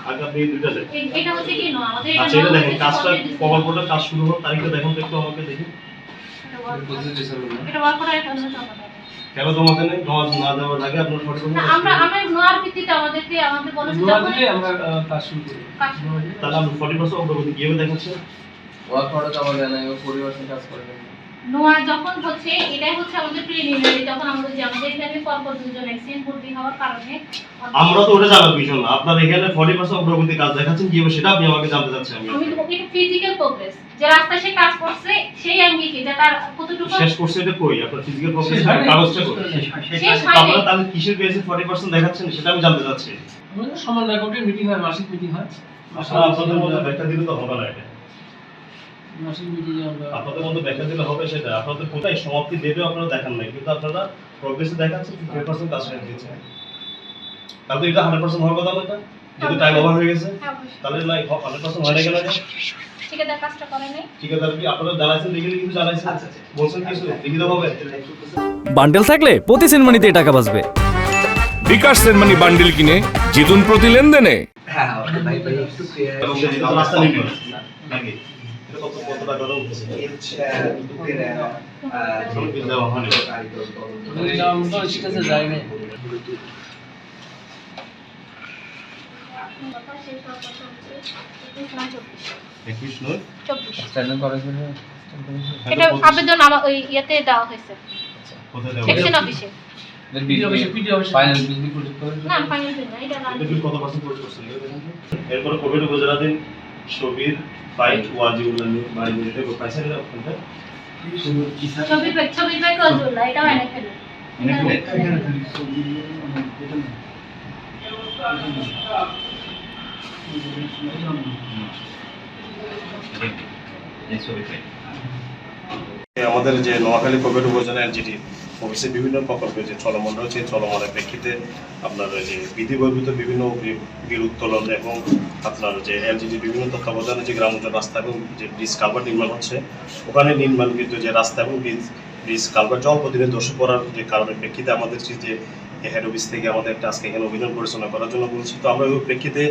আগে আপনি দুইটা দেন। এটা হচ্ছে কি না আমাদের এটা আচ্ছা এটা দেখেন কাজটা প্রকল্পটা কাজ শুরু হওয়ার তারিখটা দেখুন তো একটু আমাকে দেখি। এটা ওয়ার্ক করার জন্য জমা দেয়। কেন জমাতে নেই? জমা না দেওয়ার আগে আপনার সঠিক না আমরা নোয়ার ভিত্তিতে আমাদের বলেছে যখন আমরা কাজ শুরু করি। তাহলে আপনি 40% অগ্রগতি কিভাবে দেখাচ্ছেন? ওয়ার্ক করা জমা দেয় না, এবার পরিবর্তন কাজ করবে। নোয়া যখন হচ্ছে এটাই হচ্ছে আমাদের প্রিলিমিনারি, যখন আমাদের যে আমাদের এখানে পরপর দুজন অ্যাক্সিডেন্ট ভর্তি হওয়ার কারণে আমরা তো ওটা জানার বিষয় না। আপনার এখানে 40% অগ্রগতি কাজ দেখাচ্ছেন কিভাবে সেটা আপনি আমাকে জানতে চাচ্ছেন। আমি তো এটা ফিজিক্যাল প্রোগ্রেস, যে রাস্তায় সে কাজ করছে সেই আঙ্গিকে যে তার কতটুকু শেষ করছে এটা কই? আপনার ফিজিক্যাল প্রসেস কাগজটা কই? শেষ হয় আপনারা তাহলে কিসের বেসে 40% দেখাচ্ছেন সেটা আমি জানতে চাচ্ছি। আমাদের সমন্বয় কমিটির মিটিং হয়, মাসিক মিটিং হয়। আপনাদের মধ্যে ব্যাখ্যা দিলে তো হবে না এটা। মাসিক মিটিংয়ে আমরা আপনাদের মধ্যে ব্যাখ্যা দিলে হবে সেটা। আপনাদের কোথায় সমাপ্তি দেবে আপনারা দেখান নাই, কিন্তু আপনারা প্রোগ্রেসে দেখাচ্ছেন 50% কাজ শেষ দিয়েছেন। তাহলে এটা 100% হওয়ার কথা না এটা? যেহেতু টাইম ওভার হয়ে গেছে তাহলে না 100% হয় না কেন এটা? ঠিকাদার কাজটা করে নাই। ঠিকাদার কি আপনারা জানাইছেন লিখিত কিন্তু জানাইছেন? বলছেন কিছু লিখিত ভাবে? বান্ডেল থাকলে প্রতি সেনমানিতে টাকা বাঁচবে। বিকাশ সেনমানি বান্ডিল কিনে জিতুন প্রতি লেনদেনে। হ্যাঁ ভাই ভাই একটু এবং যেটা রাস্তা নিয়ে নাকি এটা কত টাকা দাও হচ্ছে? দুপুরে শ্রমিক বিল দেওয়া হয়নি। আমরা তো শিকাছে যাই না। কথা শেষ হওয়ার কথা হচ্ছে 21 নয় 24 স্ট্যান্ডার্ড করা করে এটা আবেদন আমার ওই ইয়েতে দেওয়া হয়েছে কোথায় দেওয়া? সেকশন অফিসে। পিডি অফিসে ফাইনাল বিল কি প্রজেক্ট করে না ফাইনাল বিল না, এটা এটা বিল কত পার্সেন্ট করে করছেন এটা দেখেন তো। এরপর কোভিড উপজেলাধীন শবীর ফাইট ওয়াজিউল্লাহ বাড়ি মিলিতে পাইছেন না ওখানটা? ছবি পাই কজুল্লাহ এটা মানে ফেলে আমাদের যে নোয়াখালী কোভিড উপজেলা এলজিডি অফিসে বিভিন্ন প্রকল্পে যে চলমান রয়েছে চলমানের প্রেক্ষিতে আপনার যে বিধি বহির্ভূত বিভিন্ন বিল উত্তোলন এবং আপনার যে এলজিডি বিভিন্ন তত্ত্বাবধানে যে গ্রাম অঞ্চল রাস্তা এবং যে ব্রিজ কালভার্ট নির্মাণ হচ্ছে ওখানে নির্মাণকৃত যে রাস্তা এবং ব্রিজ কালভার্ট জল প্রতিদিন ধসে পড়ার যে কারণের প্রেক্ষিতে আমাদের যে হেড অফিস থেকে আমাদের একটা আজকে এখানে অভিযান পরিচালনা করার জন্য বলছি। তো আমরা ওই প্রেক্ষিতে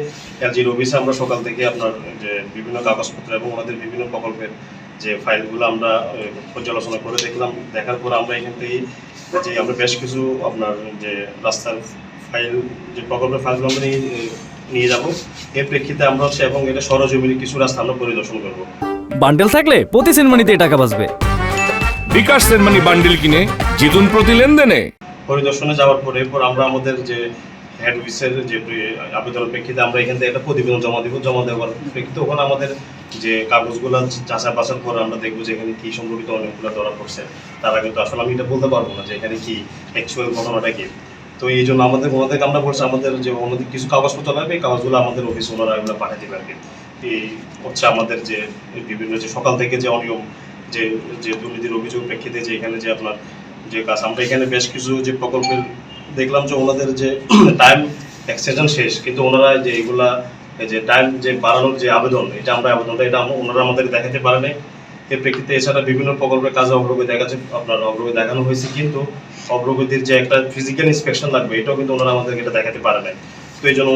এলজির অফিসে আমরা সকাল থেকে আপনার যে বিভিন্ন কাগজপত্র এবং আমাদের বিভিন্ন প্রকল্পের যে ফাইলগুলো আমরা পর্যালোচনা করে দেখলাম। দেখার পর আমরা এখান থেকে যে আমরা বেশ কিছু আপনার যে রাস্তার ফাইল যে প্রকল্পের ফাইলগুলো আমরা নিয়ে যাব। এর প্রেক্ষিতে আমরা হচ্ছে এবং এটা সরজমিনে কিছু রাস্তা আমরা পরিদর্শন করব। বান্ডেল থাকলে প্রতি সেনমানিতে টাকা বাঁচবে। বিকাশ সেনমানি বান্ডিল কিনে জিতুন প্রতি লেনদেনে। পরিদর্শনে যাওয়ার পরে এরপর আমরা আমাদের যে হেড অফিসের যে আবেদনের প্রেক্ষিতে আমরা এখান থেকে একটা প্রতিবেদন জমা দিব। জমা দেওয়ার প্রেক্ষিতে ওখানে আমাদের যে কাগজগুলো যাচাই বাছাই করে আমরা দেখবো যে এখানে কি সম্পর্কিত অনেকগুলো ধরা পড়ছে। তারা কিন্তু আসলে আমি এটা বলতে পারবো না যে এখানে কি অ্যাকচুয়াল ঘটনাটা কি। তো এই জন্য ওনাদেরকে আমরা বলছি আমাদের যে অন্যদিকে কিছু কাগজপত্র লাগবে এই কাগজগুলো আমাদের অফিস ওনারা এগুলো পাঠিয়ে দেবে আর কি। এই হচ্ছে আমাদের যে বিভিন্ন যে সকাল থেকে যে অনিয়ম যে দুর্নীতির অভিযোগ প্রেক্ষিতে যে এখানে যে আপনার যে কাজ আমরা এখানে বেশ কিছু যে প্রকল্পের দেখলাম যে ওনাদের যে টাইম এক্সটেনশন শেষ, কিন্তু ওনারা যে এগুলা যে টাইম যে বাড়ানোর যে আবেদন এটা ওনারা আমাদের দেখাতে পারে নাই। এর প্রেক্ষিতে এছাড়া বিভিন্ন প্রকল্পের কাজে অগ্রগতি অগ্রগতি দেখানো হয়েছে, কিন্তু অগ্রগতির যে একটা ফিজিক্যাল ইন্সপেকশন লাগবে এটাও কিন্তু ওনারা আমাদেরকে এটা দেখাতে পারে নাই। তো এই জন্য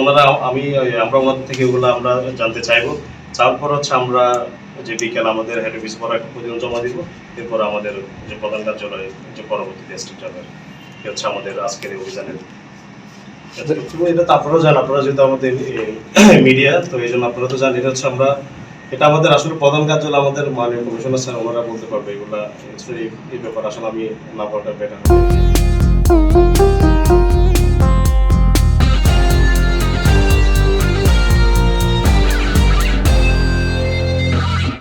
আমরা ওনাদের থেকে এগুলো আমরা জানতে চাইবো। তারপর হচ্ছে আমরা যে বিকেল আমাদের হেড অফিস পর একটা প্রতিবেদন জমা দিব। এরপর আমাদের যে প্রধান কার্যালয়ে যে পরবর্তীতে স্টেপ যাবে হচ্ছে আমাদের আজকের এই অভিযানের এটা তো আপনারাও জানেন। আপনারা যেহেতু আমাদের মিডিয়া তো এই জন্য আপনারা তো জানেন এটা হচ্ছে এটা আমাদের আসলে প্রধান কার্যালয় আমাদের মাননীয় কমিশনার স্যার ওনারা বলতে পারবে এগুলা এই ব্যাপার আসলে আমি না বলাটা বেটার।